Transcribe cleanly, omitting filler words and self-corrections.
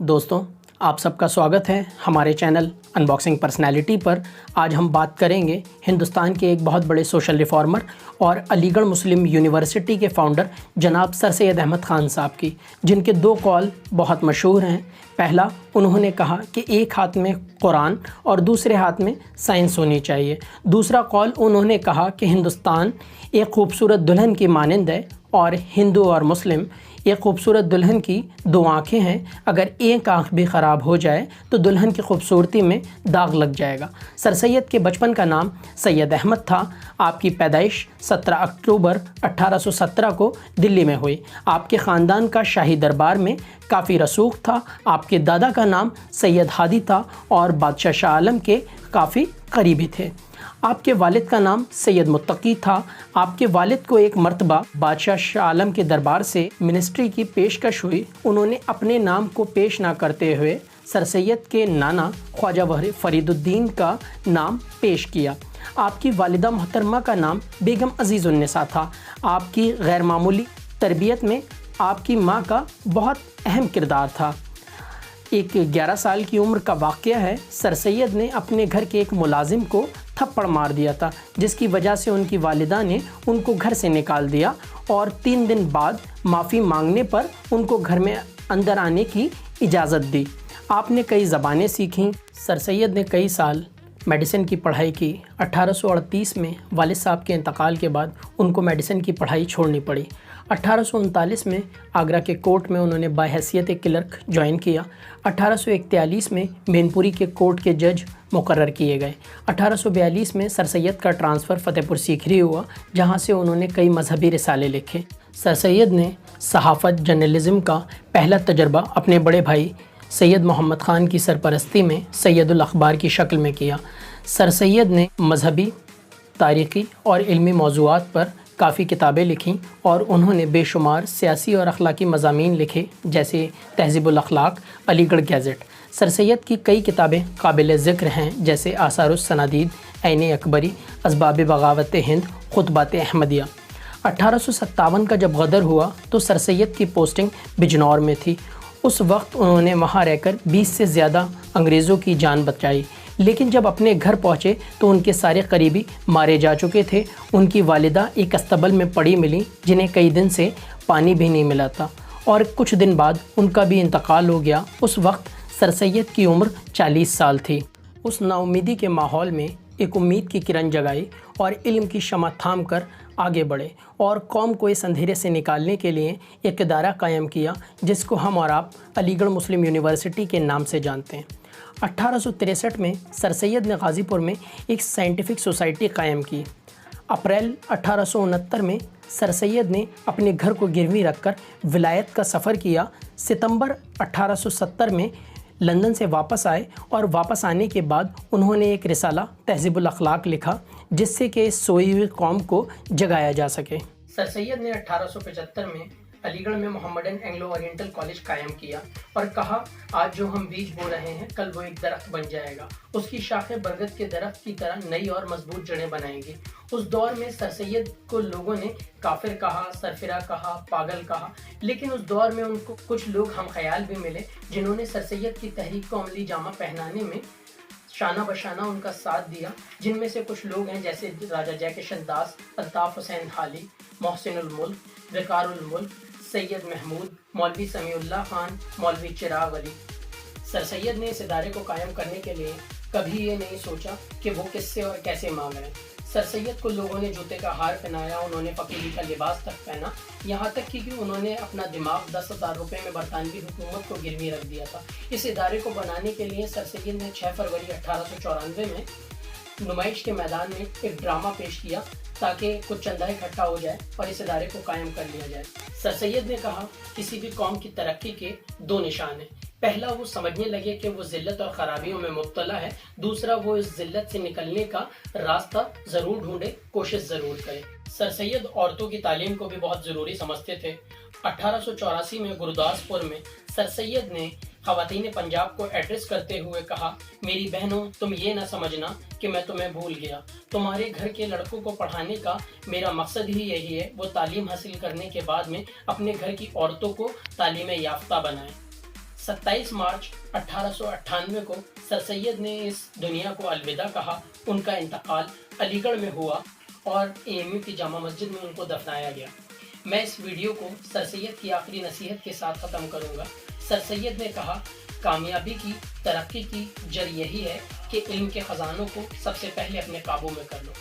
दोस्तों, आप सबका स्वागत है हमारे चैनल अनबॉक्सिंग पर्सनैलिटी पर। आज हम बात करेंगे हिंदुस्तान के एक बहुत बड़े सोशल रिफॉर्मर और अलीगढ़ मुस्लिम यूनिवर्सिटी के फाउंडर जनाब सर सैयद अहमद ख़ान साहब की, जिनके दो कॉल बहुत मशहूर हैं। पहला, उन्होंने कहा कि एक हाथ में कुरान और दूसरे हाथ में साइंस होनी चाहिए। दूसरा कॉल उन्होंने कहा कि हिंदुस्तान एक खूबसूरत दुल्हन की मानंद है और हिंदू और मुस्लिम एक खूबसूरत दुल्हन की दो आँखें हैं। अगर एक आँख भी ख़राब हो जाए तो दुल्हन की खूबसूरती में दाग लग जाएगा। सर सैयद के बचपन का नाम सैयद अहमद था। आपकी पैदाइश 17 अक्टूबर 1817 को दिल्ली में हुई। आपके ख़ानदान का शाही दरबार में काफ़ी रसूख था। आपके दादा का नाम सैयद हादी था और बादशाह शाह आलम के काफ़ी करीबी थे। आपके वालिद का नाम सैयद मुत्तकी था। आपके वालिद को एक मर्तबा बादशाह शाह आलम के दरबार से मिनिस्ट्री की पेशकश हुई। उन्होंने अपने नाम को पेश ना करते हुए सर सैयद के नाना ख्वाजा फरीदुद्दीन का नाम पेश किया। आपकी वालिदा मोहतरमा का नाम बेगम अजीज़ुन्निसा था। आपकी गैर मामूली तरबियत में आपकी माँ का बहुत अहम किरदार था। एक 11 साल की उम्र का वाक़या है। सर सैयद ने अपने घर के एक मुलाजिम को थप्पड़ मार दिया था, जिसकी वजह से उनकी वालिदा ने उनको घर से निकाल दिया और 3 दिन बाद माफ़ी मांगने पर उनको घर में अंदर आने की इजाज़त दी। आपने कई ज़बानें सीखीं। सर सैयद ने कई साल मेडिसिन की पढ़ाई की। 1838 में वालिद साहब के इंतकाल के बाद उनको मेडिसिन की पढ़ाई छोड़नी पड़ी। 1839 में आगरा के कोर्ट में उन्होंने बाहैसियत क्लर्क ज्वाइन किया। 1841 में मैनपुरी के कोर्ट के जज मुकर्रर किए गए। 1842 में सर सैयद का ट्रांसफ़र फ़तेहपुर सीकरी हुआ, जहां से उन्होंने कई मजहबी रिसाले लिखे। सर सैयद ने सहाफ़त जर्नलिज़म का पहला तजर्बा अपने बड़े भाई सैयद मोहम्मद ख़ान की सरपरस्ती में सैयदुल अखबार की शक्ल में किया। सर सैयद ने मजहबी, तारीख़ी और इल्मी मौज़ूआत पर काफ़ी किताबें लिखीं और उन्होंने बेशुमार सियासी और अखलाकी मज़ामीन लिखे, जैसे तहज़ीबुल अखलाक, अलीगढ़ गैज़ेट। सर सैयद की कई किताबें काबिल ज़िक्र हैं, जैसे आसारुस सनादीद, ऐन अकबरी, असबाब बगावत हिंद, खुतबात अहमदिया। 1857 का जब गदर हुआ तो सर सैयद की पोस्टिंग बिजनौर में थी। उस वक्त उन्होंने वहाँ रहकर 20 से ज़्यादा अंग्रेज़ों की जान बचाई, लेकिन जब अपने घर पहुँचे तो उनके सारे करीबी मारे जा चुके थे। उनकी वालिदा एक अस्तबल में पड़ी मिली, जिन्हें कई दिन से पानी भी नहीं मिला था, और कुछ दिन बाद उनका भी इंतकाल हो गया। उस वक्त सर सैयद की उम्र 40 साल थी। उस नाउमीदी के माहौल में एक उम्मीद की किरण जगाई और इल्म की शमा थाम कर आगे बढ़े और कौम को इस अंधेरे से निकालने के लिए एक इदारा कायम किया, जिसको हम और आप अलीगढ़ मुस्लिम यूनिवर्सिटी के नाम से जानते हैं। 1863 में सर सैयद ने गाज़ीपुर में एक साइंटिफिक सोसाइटी कायम की। अप्रैल 1869 में सर सैयद ने अपने घर को गिरवी रखकर विलायत का सफ़र किया। सितंबर 1870 में लंदन से वापस आए और वापस आने के बाद उन्होंने एक रिसाला तहज़ीबुल अखलाक लिखा, जिससे कि सोई हुई कौम को जगाया जा सके। सर सैयद ने 1875 में अलीगढ़ में मोहम्मदन एंग्लो ओरिएंटल कॉलेज कायम किया और कहा, आज जो हम बीज बो रहे हैं कल वो एक दरख्त बन जाएगा। उसकी शाखें बरगद के दरख्त की तरह नई और मजबूत जड़ें बनाएंगी। उस दौर में सर सैयद को लोगों ने काफिर कहा, सरफिरा कहा, पागल कहा, लेकिन उस दौर में उनको कुछ लोग हम ख्याल भी मिले, जिन्होंने सर सैयद की तहरीक को अमली जामा पहनाने में शाना बशाना उनका साथ दिया। जिनमें से कुछ लोग हैं जैसे राजा जयकिशन दास, अल्ताफ़ हुसैन हाली, मोहसिनुल मुल्क, विकारुल मुल्क, सैयद महमूद, मौलवी समीउल्लाह खान, मौलवी चिराग अली। सर सैयद ने इस इदारे को कायम करने के लिए कभी ये नहीं सोचा कि वो किससे और कैसे मांग रहे हैं। सर सैयद को लोगों ने जूते का हार पहनाया, उन्होंने फ़कीरी का लिबास तक पहना, यहाँ तक कि उन्होंने अपना दिमाग 10,000 रुपये में बरतानवी हुकूमत को गिरवी रख दिया था। इस इदारे को बनाने के लिए सर सैयद ने 6 फरवरी 1894 में नुमाइश के मैदान में एक ड्रामा पेश किया, ताकि कुछ चंदा इकट्ठा हो जाए और इस इदारे को कायम कर लिया जाए। सर सैयद ने कहा, किसी भी कौम की तरक्की के 2 निशान हैं। पहला, वो समझने लगे कि वो जिल्लत और ख़राबियों में मुब्तला है। दूसरा, वो इस जिल्लत से निकलने का रास्ता ज़रूर ढूंढे, कोशिश ज़रूर करे। सर सैयद औरतों की तालीम को भी बहुत ज़रूरी समझते थे। 1884 में गुरदासपुर में सर सैयद ने ख़वातीन पंजाब को एड्रेस करते हुए कहा, मेरी बहनों, तुम ये ना समझना कि मैं तुम्हें भूल गया। तुम्हारे घर के लड़कों को पढ़ाने का मेरा मकसद ही यही है, वो तालीम हासिल करने के बाद में अपने घर की औरतों को तालीम याफ्ता बनाएं। 27 मार्च 1898 को सर सैयद ने इस दुनिया को अलविदा कहा। उनका इंतकाल अलीगढ़ में हुआ और AMU की जामा मस्जिद में उनको दफनाया गया। मैं इस वीडियो को सर सैयद की आखिरी नसीहत के साथ ख़त्म करूँगा। सर सैयद ने कहा, कामयाबी की, तरक्की की जड़ यही है कि इल्म के ख़जानों को सबसे पहले अपने काबू में कर लो।